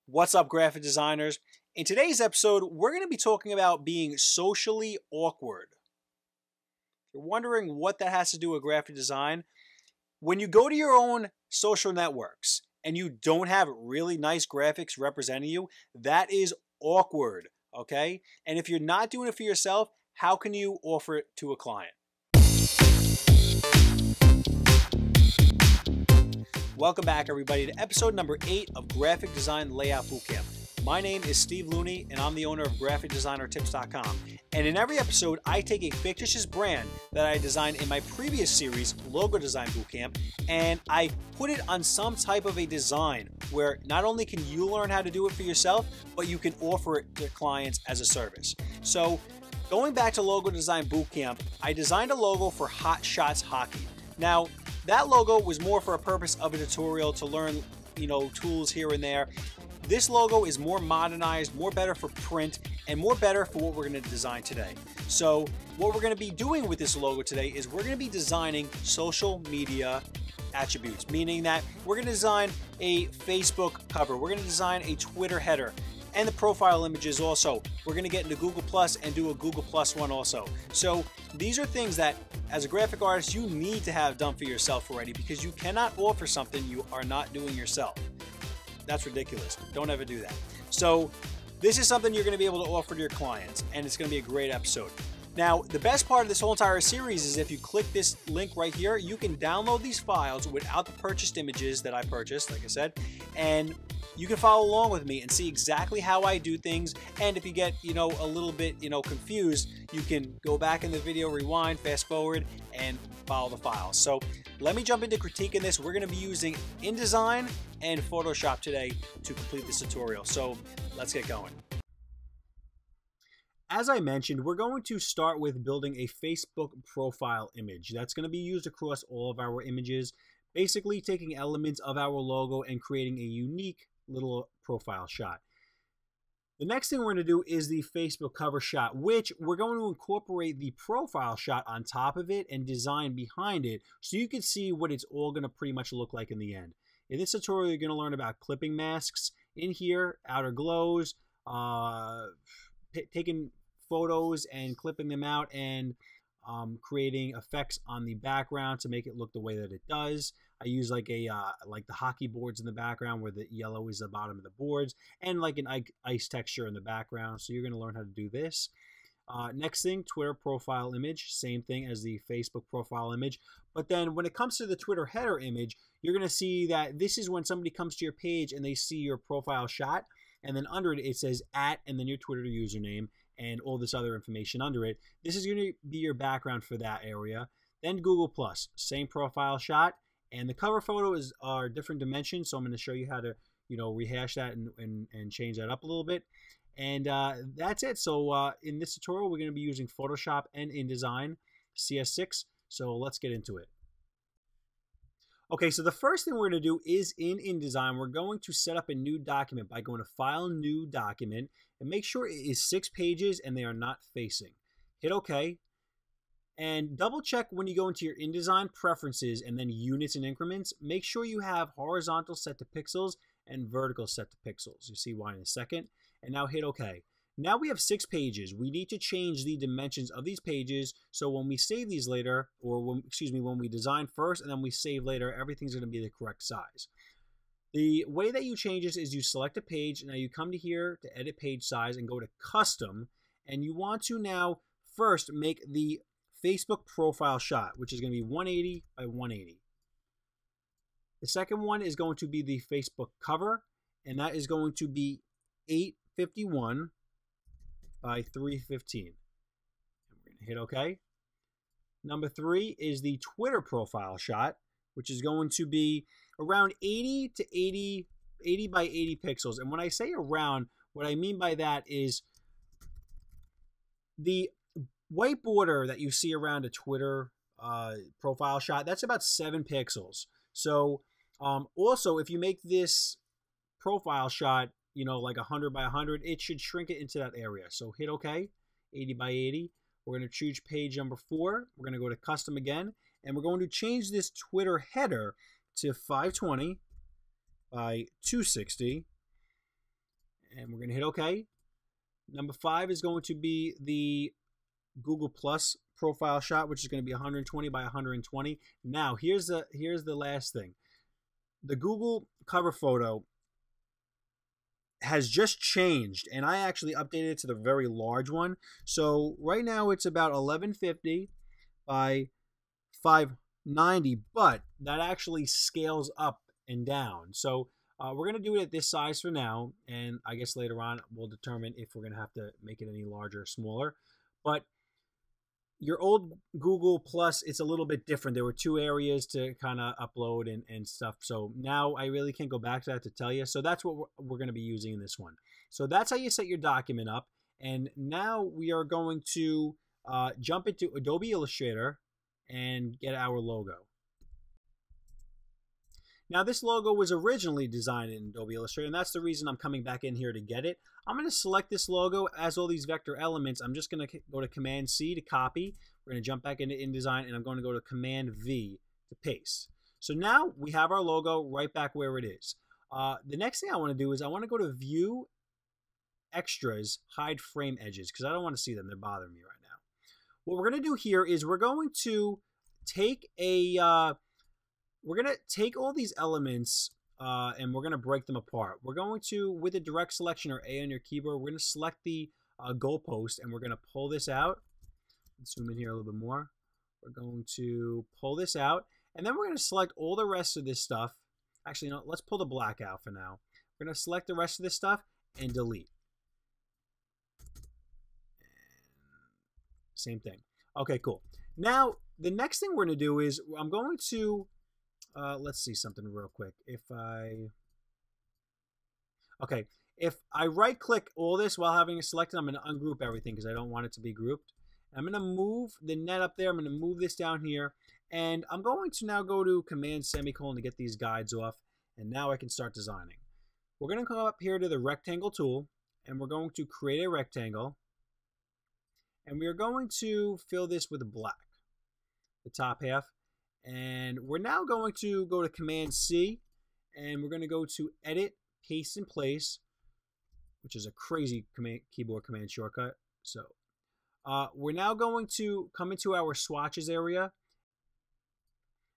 What's up, graphic designers? In today's episode, we're going to be talking about being socially awkward. If you're wondering what that has to do with graphic design, when you go to your own social networks and you don't have really nice graphics representing you, that is awkward, okay? And if you're not doing it for yourself, how can you offer it to a client? Welcome back, everybody, to episode number 8 of Graphic Design Layout Bootcamp. My name is Steve Looney, and I'm the owner of GraphicDesignerTips.com. And in every episode, I take a fictitious brand that I designed in my previous series, Logo Design Bootcamp, and I put it on some type of a design where not only can you learn how to do it for yourself, but you can offer it to clients as a service. So, going back to Logo Design Bootcamp, I designed a logo for Hot Shots Hockey. Now, that logo was more for a purpose of a tutorial to learn, tools here and there. This logo is more modernized, more better for print, and more better for what we're going to design today. So what we're going to be doing with this logo today is we're going to be designing social media attributes, meaning that we're going to design a Facebook cover, we're going to design a Twitter header, and the profile images also. We're going to get into Google Plus and do a Google Plus one also. So these are things that, as a graphic artist, you need to have done for yourself already, because you cannot offer something you are not doing yourself. That's ridiculous. Don't ever do that. So this is something you're going to be able to offer to your clients, and it's going to be a great episode. Now, the best part of this whole entire series is if you click this link right here, you can download these files without the purchased images that I purchased, like I said, and you can follow along with me and see exactly how I do things. And if you get, a little bit, confused, you can go back in the video, rewind, fast forward, and follow the files. So let me jump into critiquing this. We're going to be using InDesign and Photoshop today to complete this tutorial. So let's get going. As I mentioned, we're going to start with building a Facebook profile image. That's going to be used across all of our images, basically taking elements of our logo and creating a unique little profile shot. The next thing we're going to do is the Facebook cover shot, which we're going to incorporate the profile shot on top of it and design behind it so you can see what it's all going to pretty much look like in the end. In this tutorial, you're going to learn about clipping masks in here, outer glows, taking photos and clipping them out, and creating effects on the background to make it look the way that it does. I use like the hockey boards in the background where the yellow is the bottom of the boards, and like an ice texture in the background. So you're going to learn how to do this. Next thing, Twitter profile image, same thing as the Facebook profile image. But then when it comes to the Twitter header image, you're going to see that this is when somebody comes to your page and they see your profile shot, and then under it, it says @ and then your Twitter username and all this other information under it. This is going to be your background for that area. Then Google Plus, same profile shot, and the cover photo are different dimensions, so I'm going to show you how to rehash that and change that up a little bit. And that's it. So in this tutorial, we're going to be using Photoshop and InDesign CS6, so let's get into it. Okay, so the first thing we're going to do is in InDesign, we're going to set up a new document by going to File, New Document, and make sure it is 6 pages and they are not facing. Hit OK, and double check when you go into your InDesign preferences and then units and increments. Make sure you have horizontal set to pixels and vertical set to pixels. You'll see why in a second. And now hit OK. Now we have 6 pages. We need to change the dimensions of these pages so when we save these later, or when we design first and then we save later, everything's going to be the correct size. The way that you change this is you select a page. Now you come to here to edit page size and go to custom, and you want to now first make the Facebook profile shot, which is going to be 180 by 180. The second one is going to be the Facebook cover, and that is going to be 851 by 315. And we're going to hit OK. Number 3 is the Twitter profile shot, which is going to be around 80 by 80 pixels. And when I say around, what I mean by that is the white border that you see around a Twitter profile shot, that's about 7 pixels. So also, if you make this profile shot, like 100 by 100, it should shrink it into that area. So hit OK, 80 by 80. We're going to choose page number 4. We're going to go to custom again, and we're going to change this Twitter header to 520 by 260 And we're going to hit OK. Number 5 is going to be the Google Plus profile shot, which is going to be 120 by 120. Now, here's the last thing. The Google cover photo has just changed, and I actually updated it to the very large one. So right now it's about 1150 by 590, but that actually scales up and down. So we're going to do it at this size for now, and I guess later on we'll determine if we're going to have to make it any larger or smaller. But your old Google Plus, it's a little bit different. There were 2 areas to kind of upload and stuff. So now I really can't go back to that to tell you. So that's what we're going to be using in this one. So that's how you set your document up. And now we are going to jump into Adobe Illustrator and get our logo. Now, this logo was originally designed in Adobe Illustrator, and that's the reason I'm coming back in here to get it. I'm going to select this logo as all these vector elements. I'm just going to go to Command-C to copy. We're going to jump back into InDesign, and I'm going to go to Command-V to paste. So now we have our logo right back where it is. The next thing I want to do is I want to go to View, Extras, Hide Frame Edges, because I don't want to see them. They're bothering me right now. What we're going to do here is we're going to take we're going to take all these elements and we're going to break them apart. We're going to, with a direct selection or A on your keyboard, we're going to select the goalpost and we're going to pull this out. Let's zoom in here a little bit more. We're going to pull this out, and then we're going to select all the rest of this stuff. Actually, no, let's pull the black out for now. We're going to select the rest of this stuff and delete. Same thing. Okay, cool. Now, the next thing we're going to do is I'm going to let's see something real quick. If I right click all this while having it selected, I'm going to ungroup everything because I don't want it to be grouped. I'm going to move the net up there. I'm going to move this down here, and I'm going to now go to Command semicolon to get these guides off, and now I can start designing. We're going to come up here to the rectangle tool, and we're going to create a rectangle, and we are going to fill this with black, the top half. And we're now going to go to Command-C, and we're going to go to Edit, Paste in Place, which is a crazy keyboard command shortcut. So we're now going to come into our swatches area,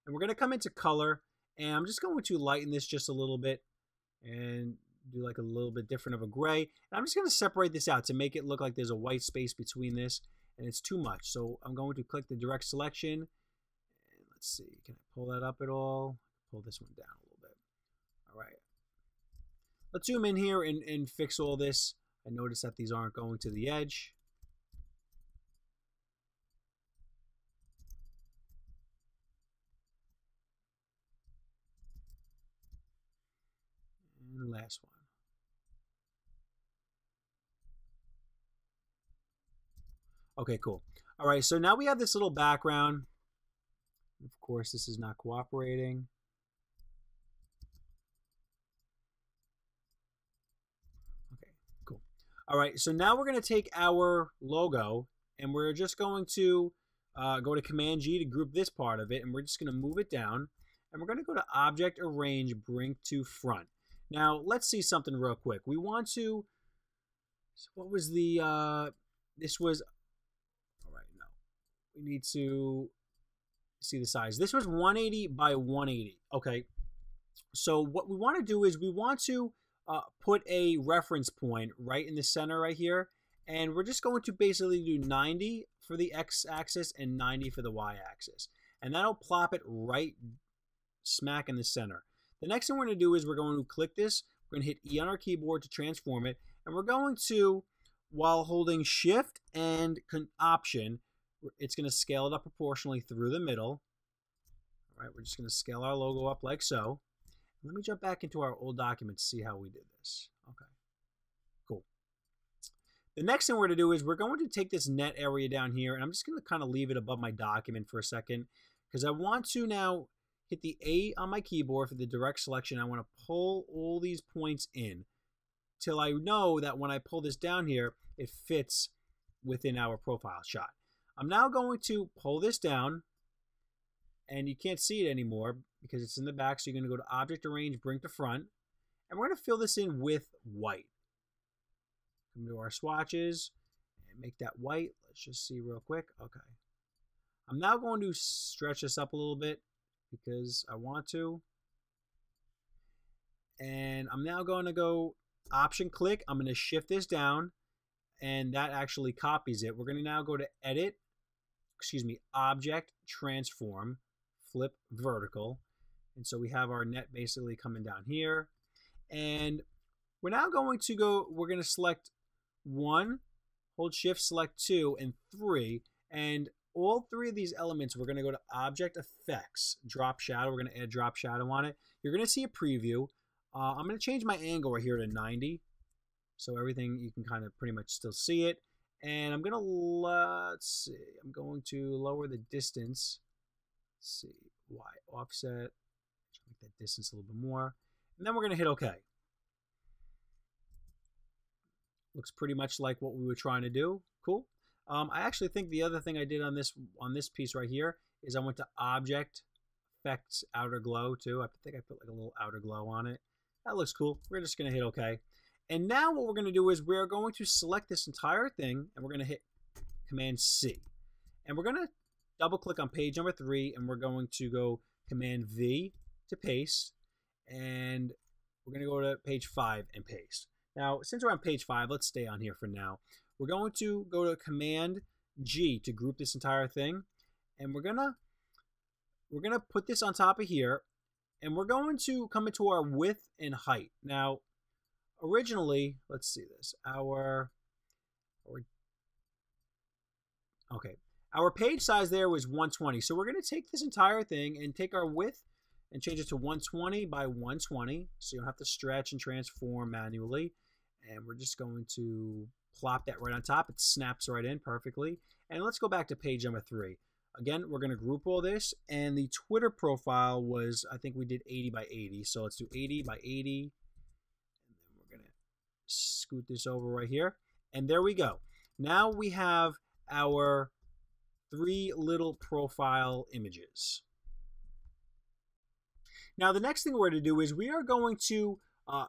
and we're going to come into color, and I'm just going to lighten this just a little bit and do like a little bit different of a gray. And I'm just going to separate this out to make it look like there's a white space between this, and it's too much. So I'm going to click the direct selection. Let's see, can I pull that up at all? Pull this one down a little bit. All right. Let's zoom in here and fix all this. I notice that these aren't going to the edge. And the last one. Okay, cool. All right, so now we have this little background. Of course, this is not cooperating. Okay, cool. All right, so now we're going to take our logo, and we're just going to go to Command-G to group this part of it, and we're just going to move it down. And we're going to go to Object, Arrange, Bring to Front. Now, let's see something real quick. We want to, so what was the, this was, all right, no. We need to see the size. This was 180 by 180. Okay, so what we want to do is we want to put a reference point right in the center right here, and we're just going to basically do 90 for the x-axis and 90 for the y-axis, and that'll plop it right smack in the center. The next thing we're going to do is we're going to click this, we're going to hit E on our keyboard to transform it, and we're going to, while holding Shift and Option, it's going to scale it up proportionally through the middle. All right, we're just going to scale our logo up like so. Let me jump back into our old document to see how we did this. Okay, cool. The next thing we're going to do is we're going to take this net area down here, and I'm just going to kind of leave it above my document for a second because I want to now hit the A on my keyboard for the direct selection. I want to pull all these points in till I know that when I pull this down here, it fits within our profile shot. I'm now going to pull this down, and you can't see it anymore because it's in the back, so you're going to go to Object, Arrange, Bring to Front, and we're going to fill this in with white. Come to our swatches and make that white. Let's just see real quick. Okay. I'm now going to stretch this up a little bit because I want to. And I'm now going to go option click. I'm going to shift this down and that actually copies it. We're going to now go to object, transform, flip vertical. And so we have our net basically coming down here. And we're now going to we're going to select 1, hold shift, select 2 and 3. And all 3 of these elements, we're going to go to Object Effects, Drop Shadow. We're going to add Drop Shadow on it. You're going to see a preview. I'm going to change my angle right here to 90. So everything, you can kind of pretty much still see it. And I'm going to, let's see, I'm going to lower the distance. Let's see, Y offset. Make that distance a little bit more. And then we're going to hit OK. Looks pretty much like what we were trying to do. Cool. I actually think the other thing I did on this piece right here is I went to Object, Effects, Outer Glow too. I think I put like a little outer glow on it. That looks cool. We're just going to hit OK. And now what we're going to do is we're going to select this entire thing and we're going to hit Command C. And we're going to double click on page number 3 and we're going to go Command V to paste. And we're going to go to page 5 and paste. Now, since we're on page 5, let's stay on here for now. We're going to go to Command G to group this entire thing. And we're going to put this on top of here. And we're going to come into our width and height. Now, originally, let's see this. Our page size there was 120. So we're going to take this entire thing and take our width and change it to 120 by 120. So you don't have to stretch and transform manually. And we're just going to plop that right on top. It snaps right in perfectly. And let's go back to page number 3. Again, we're going to group all this. And the Twitter profile was, I think we did 80 by 80. So let's do 80 by 80. And then we're going to scoot this over right here. And there we go. Now we have our 3 little profile images. Now the next thing we're going to do is we are going to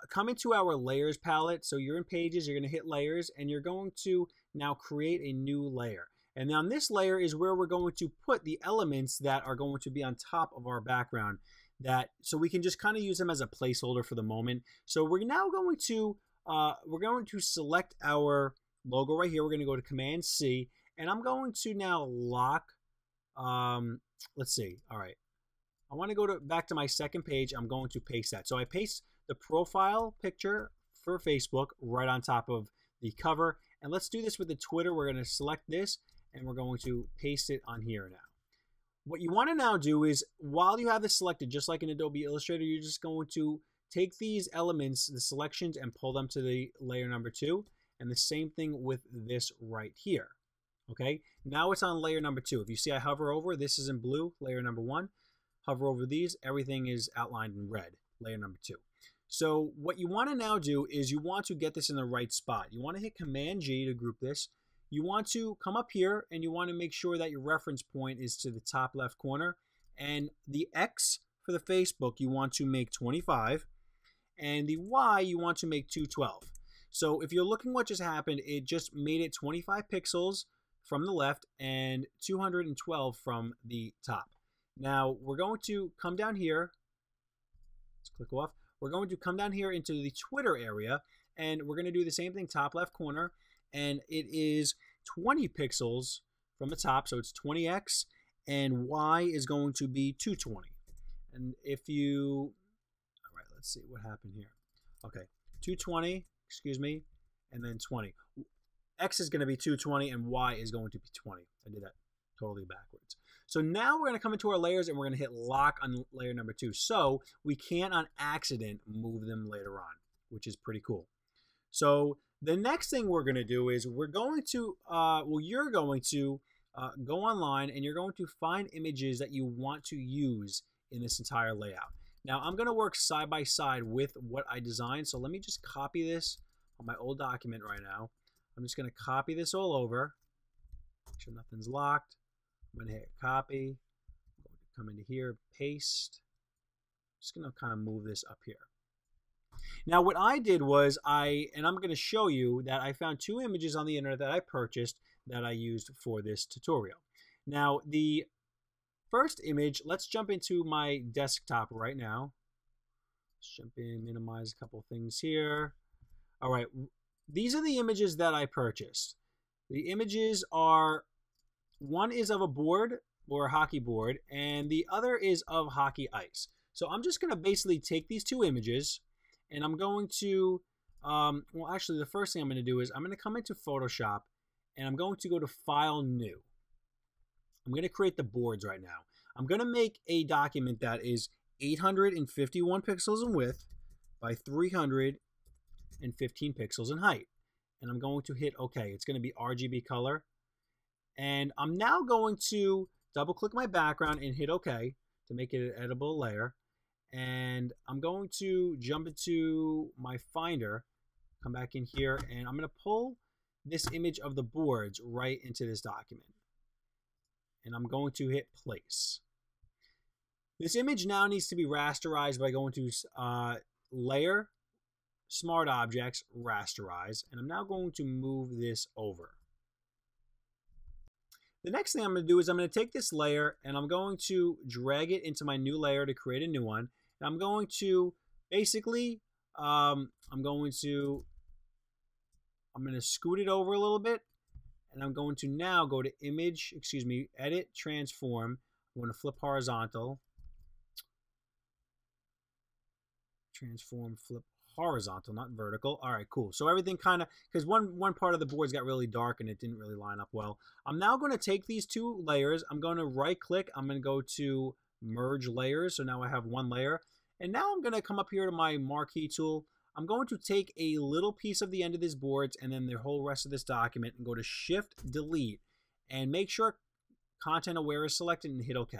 come into our layers palette. So you're in pages, you're going to hit layers, and you're going to now create a new layer. And on this layer is where we're going to put the elements that are going to be on top of our background, so we can just kind of use them as a placeholder for the moment. So we're now going to select our logo right here. We're going to go to Command C, and I'm going to now lock. Let's see. All right. I want to go back to my second page. I'm going to paste that. So I paste the profile picture for Facebook right on top of the cover. And let's do this with the Twitter. We're going to select this and we're going to paste it on here now. What you want to now do is, while you have this selected, just like in Adobe Illustrator, you're just going to take these elements, the selections, and pull them to the layer number 2. And the same thing with this right here. Okay, now it's on layer number 2. If you see I hover over, this is in blue, layer number 1. Hover over these, everything is outlined in red, layer number 2. So what you want to now do is you want to get this in the right spot. You want to hit Command G to group this. You want to come up here and you want to make sure that your reference point is to the top left corner. And the X for the Facebook, you want to make 25. And the Y, you want to make 212. So if you're looking what just happened, it just made it 25 pixels from the left and 212 from the top. Now we're going to come down here. Let's click off. We're going to come down here into the Twitter area, and we're going to do the same thing, top left corner, and it is 20 pixels from the top, so it's 20x, and Y is going to be 220. And if you, all right, let's see what happened here. Okay, 220, excuse me, and then 20. X is going to be 220, and Y is going to be 20. I did that totally backwards. So now we're going to come into our layers and we're going to hit lock on layer number 2. So we can't on accident move them later on, which is pretty cool. So the next thing we're going to do is we're going to, you're going to go online and you're going to find images that you want to use in this entire layout. Now I'm going to work side by side with what I designed. So let me just copy this on my old document right now. I'm just going to copy this all over. Make sure nothing's locked. I'm going to hit copy. I'm going to come into here, paste. I'm just going to kind of move this up here. Now what I did was and I'm going to show you that I found two images on the internet that I purchased that I used for this tutorial. Now the first image, let's jump into my desktop right now. Let's jump in, minimize a couple things here. All right, these are the images that I purchased. The images are, one is of a board or a hockey board, and the other is of hockey ice. So I'm just going to basically take these two images, and I'm going to, well, actually, the first thing I'm going to do is I'm going to come into Photoshop, and I'm going to go to File, New. I'm going to create the boards right now. I'm going to make a document that is 851 pixels in width by 315 pixels in height. And I'm going to hit OK. It's going to be RGB color. And I'm now going to double click my background and hit OK to make it an editable layer. And I'm going to jump into my Finder, come back in here, and I'm going to pull this image of the boards right into this document. And I'm going to hit Place. This image now needs to be rasterized by going to Layer, Smart Objects, Rasterize, and I'm now going to move this over. The next thing I'm going to do is I'm going to take this layer and I'm going to drag it into my new layer to create a new one. And I'm going to basically, I'm going to scoot it over a little bit, and I'm going to now go to Image, Edit, Transform. I'm going to flip horizontal. Transform, flip horizontal, not vertical. All right, cool. So everything kind of, because one part of the boards got really dark and it didn't really line up well. I'm now going to take these two layers. I'm going to right click. I'm going to go to Merge Layers. So now I have one layer. And now I'm going to come up here to my Marquee tool. I'm going to take a little piece of the end of this boards and then the whole rest of this document and go to Shift Delete and make sure Content Aware is selected and hit OK.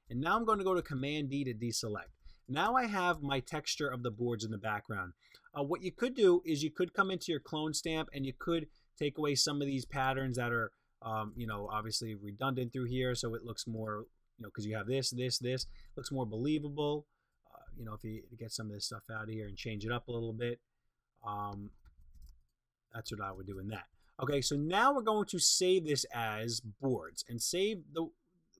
And now I'm going to go to Command D to deselect. Now I have my texture of the boards in the background. What you could do is you could come into your clone stamp and you could take away some of these patterns that are, obviously redundant through here, so it looks more, because you have this, looks more believable. If you get some of this stuff out of here and change it up a little bit, that's what I would do in that. Okay, so now we're going to save this as boards and save the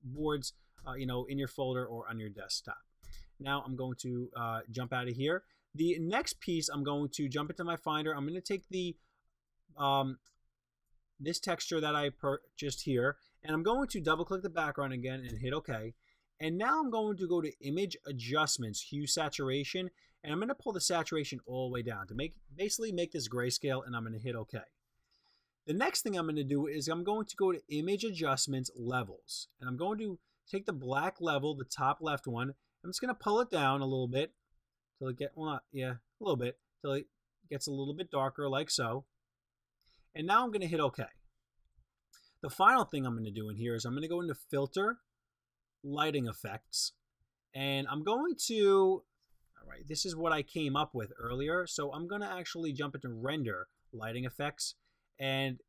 boards, in your folder or on your desktop. Now I'm going to jump out of here. The next piece, I'm going to jump into my Finder. I'm going to take the this texture that I purchased here, and I'm going to double click the background again and hit OK. And now I'm going to go to Image Adjustments, Hue Saturation, and I'm going to pull the saturation all the way down to basically make this grayscale, and I'm going to hit OK. The next thing I'm going to do is I'm going to go to Image Adjustments, Levels, and I'm going to take the black level, the top left one. I'm just going to pull it down a little bit till it a little bit till it gets a little bit darker, like so. And now I'm going to hit OK. The final thing I'm going to do in here is I'm going to go into Filter, Lighting Effects, and I'm going to, all right, this is what I came up with earlier. So I'm going to actually jump into Render, Lighting Effects, and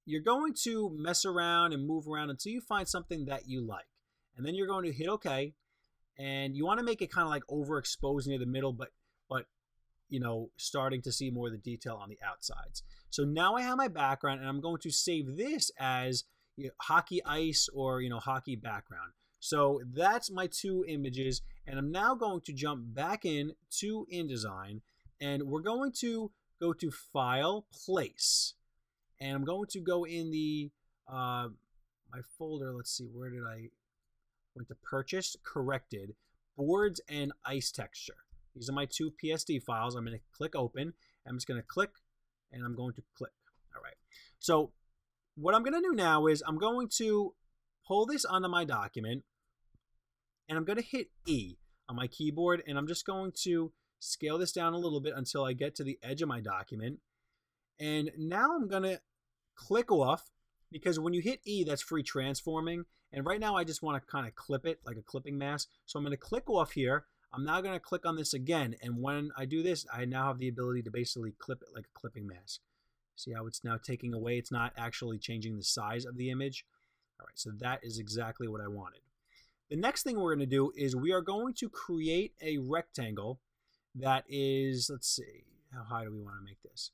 you're going to mess around and move around until you find something that you like. And then you're going to hit OK. And you want to make it kind of like overexposed near the middle, but starting to see more of the detail on the outsides. So now I have my background, and I'm going to save this as hockey ice or hockey background. So that's my two images, and I'm now going to jump back in to InDesign, and we're going to go to File, Place, and I'm going to go in the my folder. Let's see, where did I? Went to Purchased, Corrected, Boards, and Ice Texture. These are my two PSD files. I'm going to click Open. I'm just going to click, and I'm going to click. All right. So what I'm going to do now is I'm going to pull this onto my document, and I'm going to hit E on my keyboard, and I'm just going to scale this down a little bit until I get to the edge of my document. And now I'm going to click off, because when you hit E, that's free transforming. And right now I just want to kind of clip it like a clipping mask. So I'm going to click off here. I'm now going to click on this again. And when I do this, I now have the ability to basically clip it like a clipping mask. See how it's now taking away? It's not actually changing the size of the image. All right, so that is exactly what I wanted. The next thing we're going to do is we are going to create a rectangle that is, let's see, how high do we want to make this?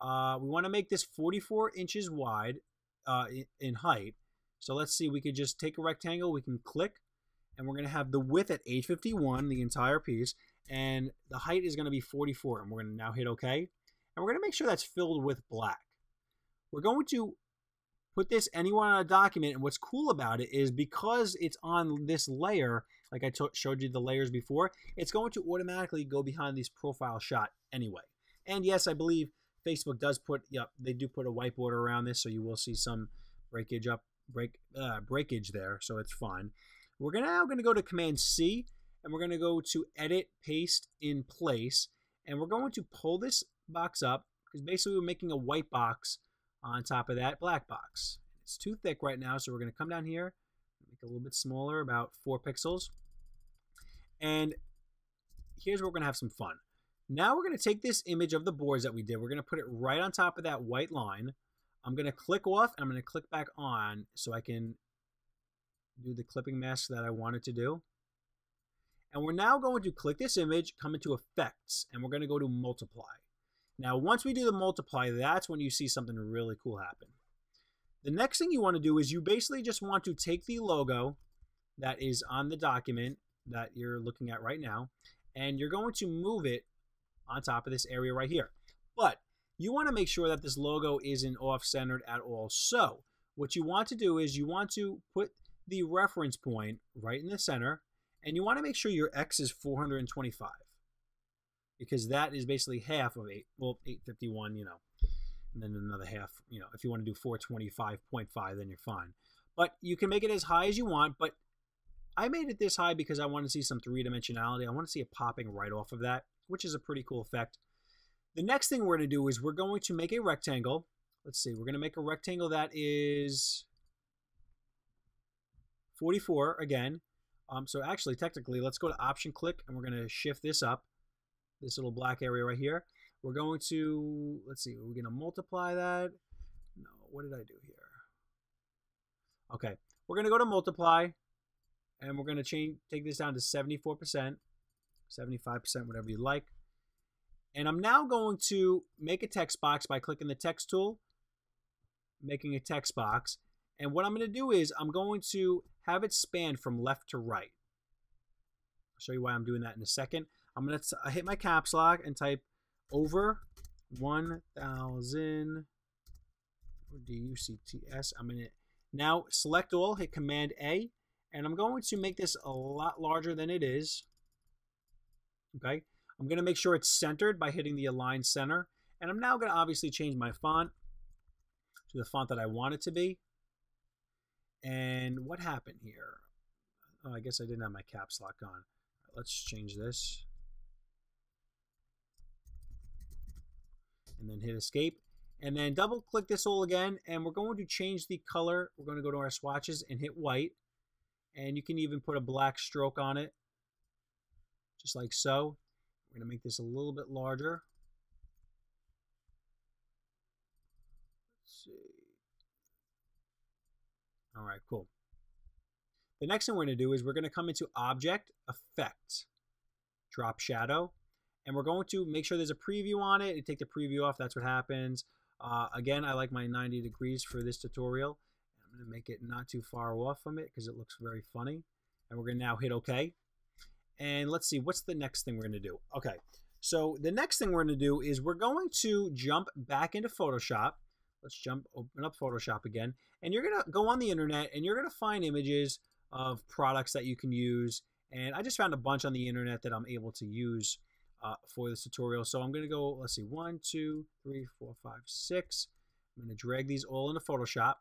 We want to make this 44 inches wide in height. So let's see, we could just take a rectangle, we can click, and we're going to have the width at 851, the entire piece, and the height is going to be 44, and we're going to now hit OK. And we're going to make sure that's filled with black. We're going to put this anywhere on a document, and what's cool about it is because it's on this layer, like I showed you the layers before, it's going to automatically go behind this profile shot anyway. And yes, I believe Facebook does put, they do put a whiteboard around this, so you will see some breakage there, so it's fine. We're now going to go to Command C, and we're going to go to Edit, Paste in Place, and we're going to pull this box up, because basically we're making a white box on top of that black box. It's too thick right now, so we're going to come down here, make it a little bit smaller, about 4 pixels. And here's where we're going to have some fun. Now we're going to take this image of the boards that we did. We're going to put it right on top of that white line. I'm going to click off, and I'm going to click back on so I can do the clipping mask that I wanted to do. And we're now going to click this image, come into Effects, and we're going to go to Multiply. Now, once we do the multiply, that's when you see something really cool happen. The next thing you want to do is you basically just want to take the logo that is on the document that you're looking at right now, and you're going to move it on top of this area right here. But you want to make sure that this logo isn't off-centered at all. So what you want to do is you want to put the reference point right in the center, and you want to make sure your X is 425. Because that is basically half of 851, and then another half, if you want to do 425.5, then you're fine. But you can make it as high as you want, but I made it this high because I want to see some three-dimensionality. I want to see it popping right off of that, which is a pretty cool effect. The next thing we're going to do is we're going to make a rectangle. Let's see, we're going to make a rectangle that is 44 again. So actually, technically, let's go to Option Click, and we're going to shift this up. This little black area right here. We're going to, let's see, we're going to multiply that. No, what did I do here? Okay, we're going to go to multiply, and we're going to take this down to 74%, 75%, whatever you like. And I'm now going to make a text box by clicking the text tool, making a text box. And what I'm going to do is I'm going to have it span from left to right. I'll show you why I'm doing that in a second. I'm going to hit my caps lock and type over 1000 DUCTS. I'm going to now select all, hit Command A, and I'm going to make this a lot larger than it is. Okay, I'm going to make sure it's centered by hitting the Align Center, and I'm now going to obviously change my font to the font that I want it to be. And what happened here? Oh, I guess I didn't have my caps lock on. Let's change this. And then hit Escape. And then double click this all again. And we're going to change the color. We're going to go to our swatches and hit white. And you can even put a black stroke on it. Just like so. We're going to make this a little bit larger. Let's see. All right, cool. The next thing we're going to do is we're going to come into Object, Effect, Drop Shadow, and we're going to make sure there's a preview on it. You take the preview off, that's what happens. Again, I like my 90 degrees for this tutorial. I'm going to make it not too far off from it because it looks very funny. And we're going to now hit OK. And let's see, what's the next thing we're going to do? Okay, so the next thing we're going to do is we're going to jump back into Photoshop. Let's open up Photoshop again. And you're going to go on the internet and you're going to find images of products that you can use. And I just found a bunch on the internet that I'm able to use for this tutorial. So I'm going to go, let's see, 1, 2, 3, 4, 5, 6. I'm going to drag these all into Photoshop.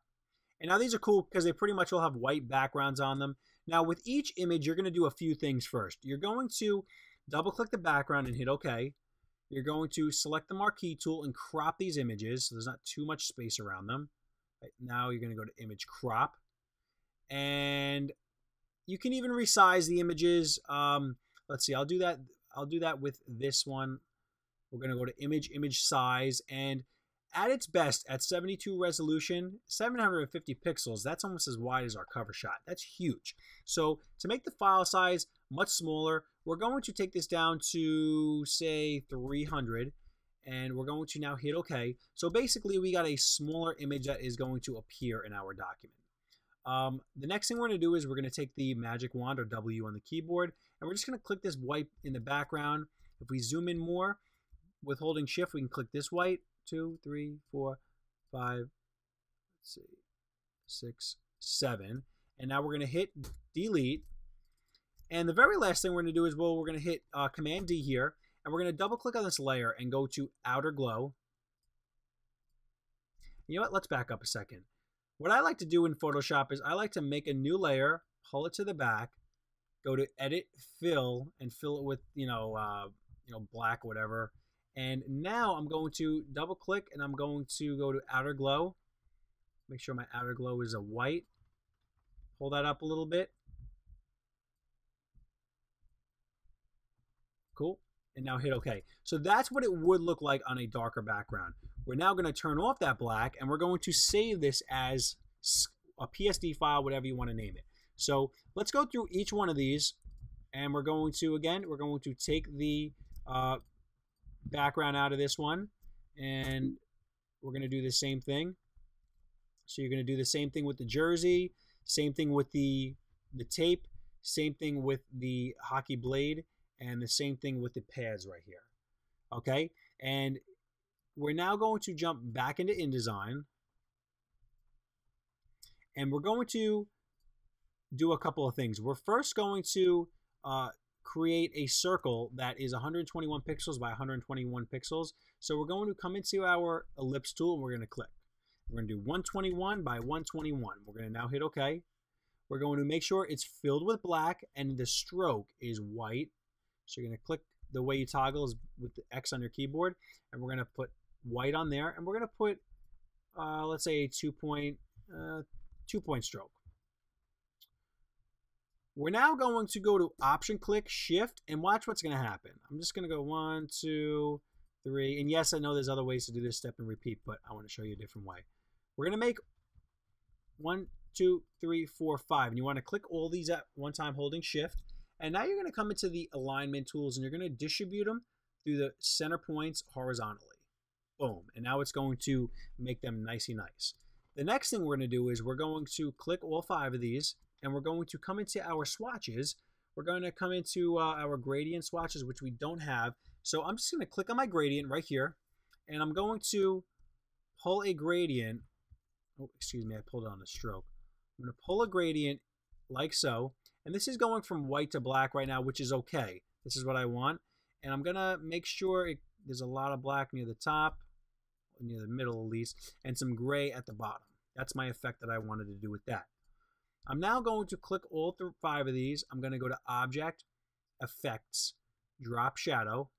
And now these are cool because they pretty much all have white backgrounds on them. Now with each image, you're going to do a few things first. You're going to double click the background and hit OK. You're going to select the marquee tool and crop these images so there's not too much space around them. Right, now you're going to go to Image Crop. And you can even resize the images. Let's see, I'll do that with this one. We're going to go to Image Size. And at its best, at 72 resolution, 750 pixels, that's almost as wide as our cover shot. That's huge. So to make the file size much smaller, we're going to take this down to, say, 300, and we're going to now hit OK. So basically, we got a smaller image that is going to appear in our document. The next thing we're going to do is we're going to take the magic wand, or W on the keyboard, and we're just going to click this white in the background. If we zoom in more, with holding Shift, we can click this white. 2, 3, 4, 5, let's see, 6, 7. And now we're going to hit delete. And the very last thing we're going to do is, well, we're going to hit Command D here, and we're going to double click on this layer and go to outer glow. You know what? Let's back up a second. What I like to do in Photoshop is I like to make a new layer, pull it to the back, go to Edit, Fill, and fill it with black, whatever. And now I'm going to double click and I'm going to go to outer glow. Make sure my outer glow is a white. Pull that up a little bit. Cool. And now hit OK. So that's what it would look like on a darker background. We're now going to turn off that black and we're going to save this as a PSD file, whatever you want to name it. So let's go through each one of these, and we're going to take the background out of this one, and we're going to do the same thing. So you're going to do the same thing with the jersey, same thing with the tape, same thing with the hockey blade, and the same thing with the pads right here. Okay, and we're now going to jump back into InDesign, and we're going to do a couple of things. We're first going to create a circle that is 121 pixels by 121 pixels. So we're going to come into our ellipse tool and we're going to click. We're going to do 121 by 121. We're going to now hit OK. We're going to make sure it's filled with black and the stroke is white. So you're going to click the way you toggle is with the X on your keyboard, and we're going to put white on there, and we're going to put let's say a 2-point stroke. We're now going to go to Option, click Shift, and watch what's going to happen. I'm just going to go 1, 2, 3. And yes, I know there's other ways to do this step and repeat, but I want to show you a different way. We're going to make 1, 2, 3, 4, 5. And you want to click all these at one time holding Shift. And now you're going to come into the alignment tools and you're going to distribute them through the center points horizontally. Boom. And now it's going to make them nicey nice. The next thing we're going to do is we're going to click all 5 of these, and we're going to come into our swatches. We're going to come into our gradient swatches, which we don't have. So I'm just going to click on my gradient right here, and I'm going to pull a gradient. Oh, excuse me, I pulled it on a stroke. I'm going to pull a gradient like so, and this is going from white to black right now, which is okay. This is what I want, and I'm going to make sure there's a lot of black near the top, near the middle at least, and some gray at the bottom. That's my effect that I wanted to do with that. I'm now going to click all 5 of these. I'm going to go to Object, Effects, Drop Shadow,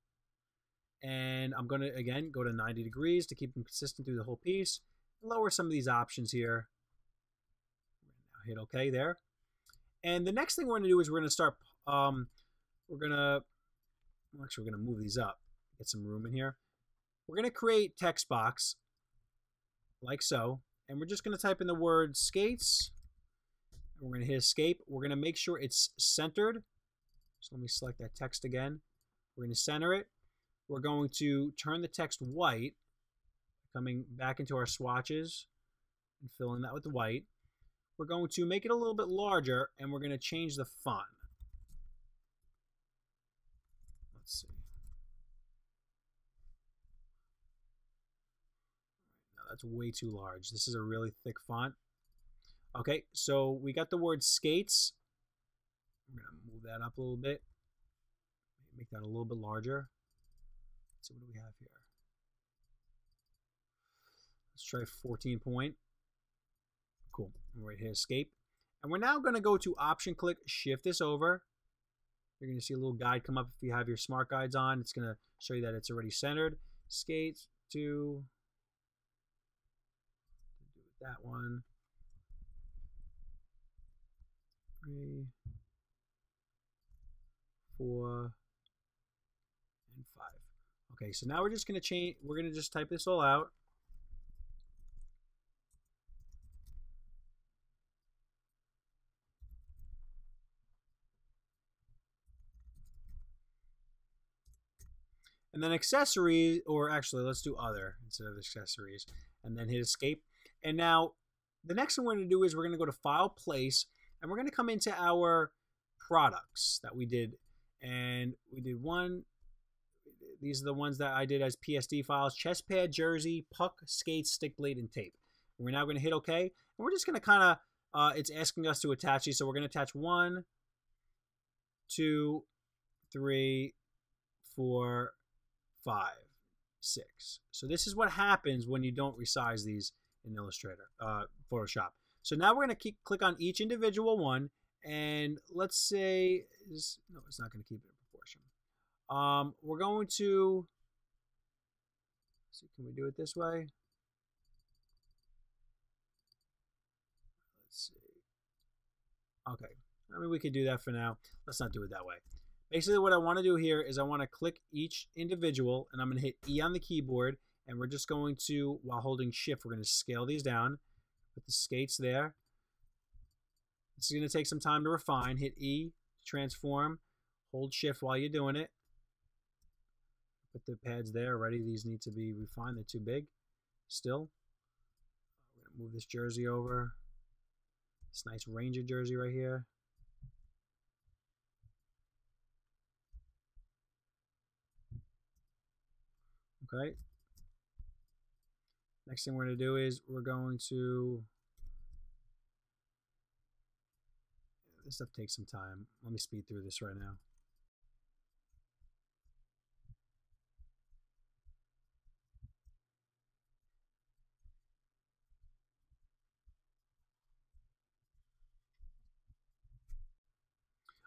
and I'm going to, again, go to 90 degrees to keep them consistent through the whole piece. Lower some of these options here. Now hit OK there. And the next thing we're going to do is we're going to start, we're going to move these up, get some room in here. We're going to create text box like so, and we're just going to type in the word skates. We're going to hit escape. We're going to make sure it's centered. So let me select that text again. We're going to center it. We're going to turn the text white, coming back into our swatches and filling that with the white. We're going to make it a little bit larger, and we're going to change the font. Let's see. Now that's way too large. This is a really thick font. Okay, so we got the word skates. I'm going to move that up a little bit. Make that a little bit larger. Let's see, what do we have here? Let's try 14 point. Cool. And we're going to hit escape. And we're now going to go to Option, click, shift this over. You're going to see a little guide come up if you have your smart guides on. It's going to show you that it's already centered. Skates to do that one. 3, 4, and 5. Okay, so now we're just going to change. We're going to just type this all out. And then accessories, or actually let's do other instead of accessories, and then hit escape. And now the next thing we're going to do is we're going to go to file, place, and we're going to come into our products that we did. And we did one. These are the ones that I did as PSD files: chest pad, jersey, puck, skates, stick blade, and tape. And we're now going to hit OK. And we're just going to kind of, it's asking us to attach these. So we're going to attach 1, 2, 3, 4, 5, 6. So this is what happens when you don't resize these in Illustrator, Photoshop. So now we're going to click on each individual one, and let's say, no, it's not going to keep it in proportion. We're going to, so can we do it this way? Let's see. Okay, I mean, we could do that for now. Let's not do it that way. Basically, what I want to do here is I want to click each individual, and I'm going to hit E on the keyboard, and we're just going to, while holding Shift, we're going to scale these down. Put the skates there. This is going to take some time to refine. Hit E, transform, hold Shift while you're doing it. Put the pads there already. These need to be refined. They're too big still. We're going to move this jersey over. This nice Ranger jersey right here. Okay. Next thing we're going to do is we're going to, this stuff takes some time. Let me speed through this right now.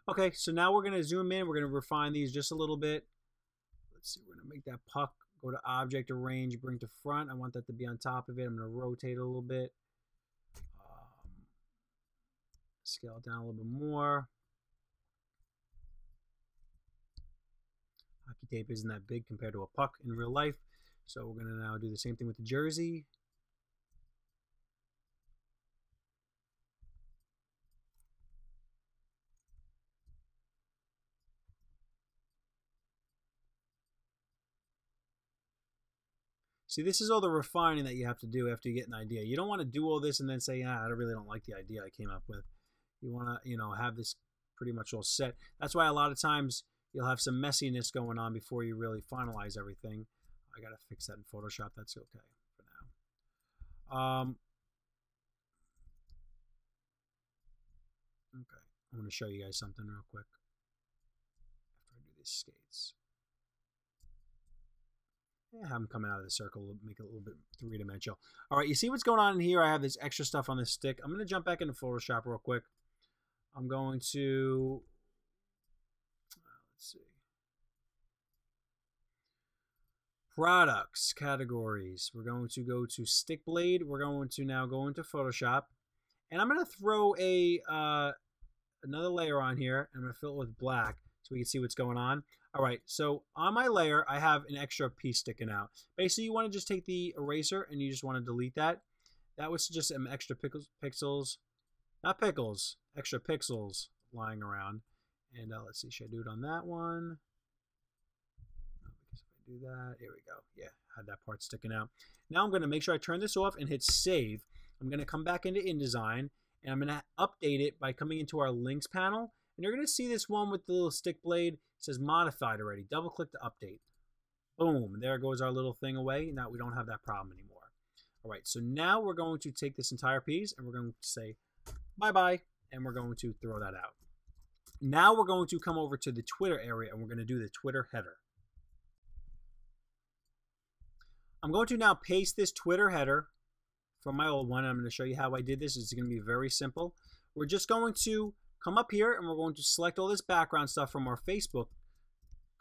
Okay, so now we're going to zoom in. We're going to refine these just a little bit. Let's see, we're going to make that puck. Go to Object, Arrange, Bring to Front. I want that to be on top of it. I'm going to rotate it a little bit. Scale it down a little bit more. Hockey tape isn't that big compared to a puck in real life. So we're going to now do the same thing with the jersey. See, this is all the refining that you have to do after you get an idea. You don't want to do all this and then say, I really don't like the idea I came up with. You want to, have this pretty much all set. That's why a lot of times you'll have some messiness going on before you really finalize everything. I got to fix that in Photoshop. That's okay for now. Okay, I'm going to show you guys something real quick after I do these skates. Have them come out of the circle, make it a little bit three-dimensional. All right, you see what's going on in here? I have this extra stuff on this stick. I'm going to jump back into Photoshop real quick. I'm going to, let's see. Products, categories. We're going to go to Stick Blade. We're going to now go into Photoshop. And I'm going to throw another layer on here. I'm going to fill it with black so we can see what's going on. All right, so on my layer, I have an extra piece sticking out. Basically, you want to just take the eraser and you just want to delete that. That was just some extra pixels, not pickles, extra pixels lying around. And let's see, should I do it on that one? No, because if I do that, here we go. Yeah, had that part sticking out. Now I'm going to make sure I turn this off and hit save. I'm going to come back into InDesign and I'm going to update it by coming into our links panel. And you're going to see this one with the little stick blade. It says modified already. Double click to update. Boom. There goes our little thing away. Now we don't have that problem anymore. All right. So now we're going to take this entire piece and we're going to say bye-bye. And we're going to throw that out. Now we're going to come over to the Twitter area and we're going to do the Twitter header. I'm going to now paste this Twitter header from my old one. I'm going to show you how I did this. It's going to be very simple. We're just going to come up here and we're going to select all this background stuff from our Facebook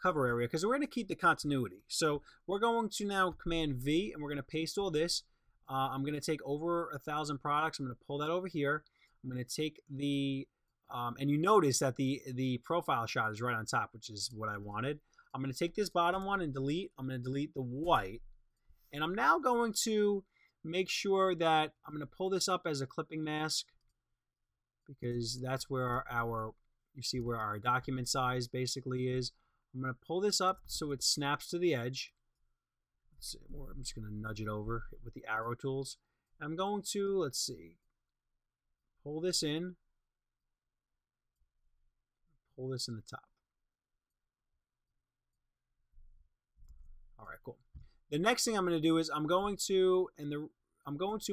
cover area because we're going to keep the continuity. So we're going to now Command V and we're going to paste all this. I'm going to take over 1,000 products. I'm going to pull that over here. I'm going to take the, and you notice that the profile shot is right on top, which is what I wanted. I'm going to take this bottom one and delete. I'm going to delete the white. And I'm now going to make sure that I'm going to pull this up as a clipping mask, because that's where our, you see where our document size basically is. I'm going to pull this up so it snaps to the edge. Let's see, or I'm just going to nudge it over with the arrow tools. I'm going to, let's see, pull this in. Pull this in the top. All right, cool. The next thing I'm going to do is I'm going to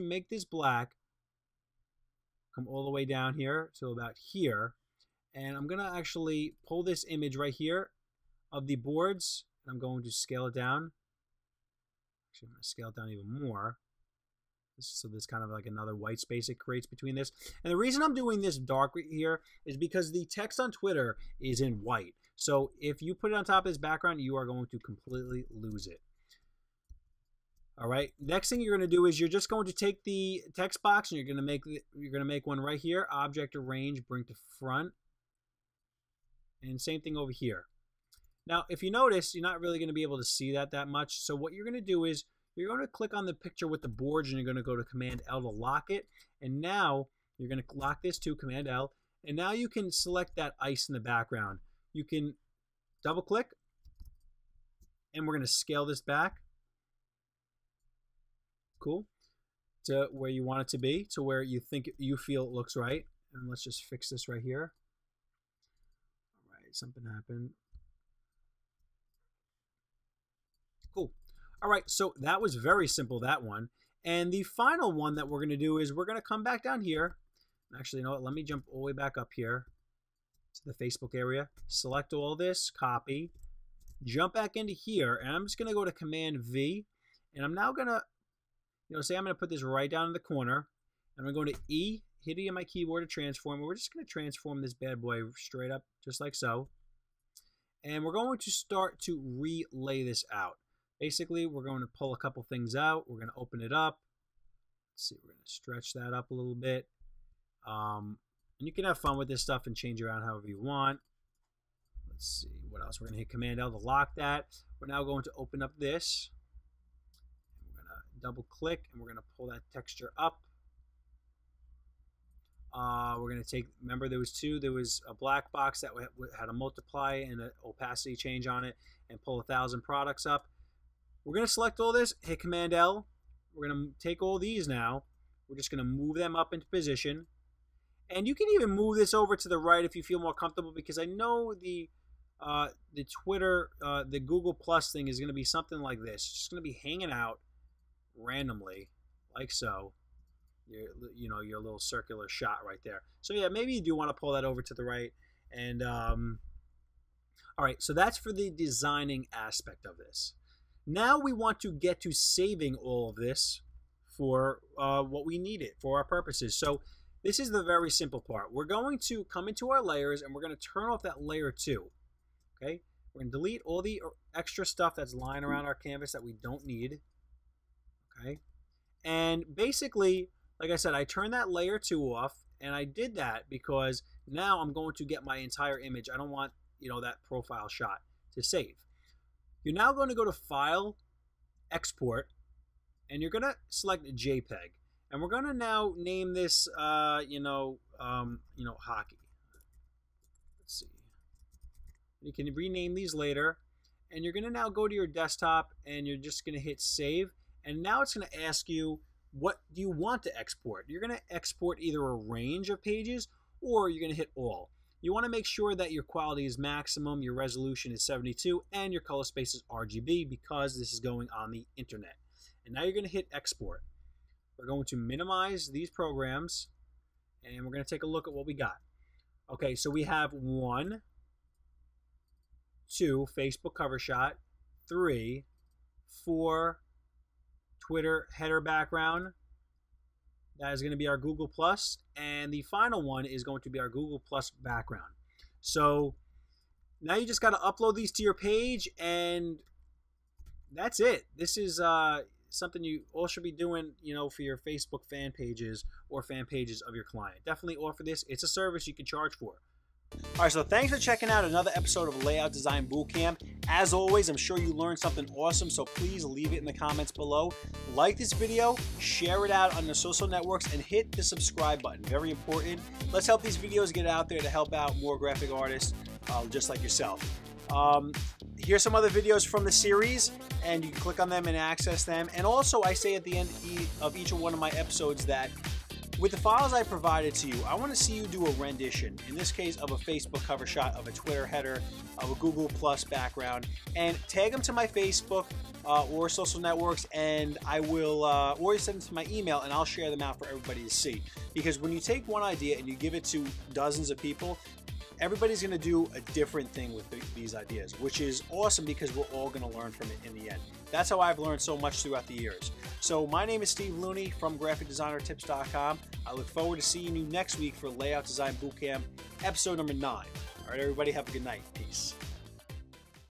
make this black, come all the way down here to about here, and I'm going to actually pull this image right here of the boards, and I'm going to scale it down. Actually, I'm going to scale it down even more. So there's kind of like another white space it creates between this. And the reason I'm doing this dark here is because the text on Twitter is in white. So if you put it on top of this background, you are going to completely lose it. All right. Next thing you're going to do is you're just going to take the text box and you're going to make one right here. Object arrange, bring to front. And same thing over here. Now, if you notice, you're not really going to be able to see that much. So what you're going to do is you're going to click on the picture with the boards and you're going to go to Command L to lock it. And now you're going to lock this to Command L. And now you can select that ice in the background. You can double click and we're going to scale this back. Cool. To where you want it to be, to where you feel it looks right. And let's just fix this right here. All right, something happened. Cool. All right, so that was very simple, that one. And the final one that we're going to do is we're going to come back down here. Actually, you know what? Let me jump all the way back up here to the Facebook area. Select all this, copy, jump back into here, and I'm just going to go to Command V. And I'm now going to, say I'm going to put this right down in the corner. I'm going to go to E, hit E on my keyboard to transform. And we're just going to transform this bad boy straight up, just like so. And we're going to start to relay this out. Basically, we're going to pull a couple things out. We're going to open it up. Let's see, we're going to stretch that up a little bit. And you can have fun with this stuff and change around however you want. Let's see, what else? We're going to hit Command L to lock that. We're now going to open up this. We're going to double click and we're going to pull that texture up. We're going to take, remember there was a black box that had a multiply and an opacity change on it, and pull 1,000 products up. We're going to select all this, hit Command L. We're going to take all these now. We're just going to move them up into position. And you can even move this over to the right if you feel more comfortable, because I know the Twitter, the Google Plus thing is going to be something like this. It's just going to be hanging out randomly, like so. Your little circular shot right there. So yeah, maybe you do want to pull that over to the right. And all right, so that's for the designing aspect of this. Now we want to get to saving all of this for what we need it for our purposes. So this is the very simple part. We're going to come into our layers and we're going to turn off that layer 2. Okay, we're going to delete all the extra stuff that's lying around our canvas that we don't need. Okay, and basically, like I said, I turned that layer 2 off, and I did that because now I'm going to get my entire image. I don't want that profile shot to save. You're now going to go to File, Export, and you're going to select JPEG. And we're going to now name this, hockey. Let's see. You can rename these later. And you're going to now go to your desktop, and you're just going to hit Save. And now it's going to ask you, what do you want to export? You're going to export either a range of pages, or you're going to hit all. You want to make sure that your quality is maximum, your resolution is 72, and your color space is RGB, because this is going on the internet. And now you're going to hit export. We're going to minimize these programs, and we're going to take a look at what we got. Okay, so we have 1, 2, Facebook cover shot, 3, 4, Twitter header background. That is going to be our Google Plus, and the final one is going to be our Google Plus background. So now you just got to upload these to your page, and that's it. This is something you all should be doing, for your Facebook fan pages or fan pages of your client. Definitely offer this. It's a service you can charge for. All right, so thanks for checking out another episode of Layout Design Bootcamp. As always, I'm sure you learned something awesome, so please leave it in the comments below. Like this video, share it out on the social networks, and hit the subscribe button. Very important. Let's help these videos get out there to help out more graphic artists just like yourself. Here's some other videos from the series, and you can click on them and access them. And also, I say at the end of each one of my episodes that with the files I provided to you, I want to see you do a rendition, in this case of a Facebook cover shot, of a Twitter header, of a Google Plus background, and tag them to my Facebook or social networks, and I will, or send them to my email, and I'll share them out for everybody to see. Because when you take one idea and you give it to dozens of people, everybody's going to do a different thing with these ideas, which is awesome because we're all going to learn from it in the end. That's how I've learned so much throughout the years. So my name is Steve Looney from GraphicDesignerTips.com. I look forward to seeing you next week for Layout Design Bootcamp, episode number 9. All right, everybody, have a good night. Peace.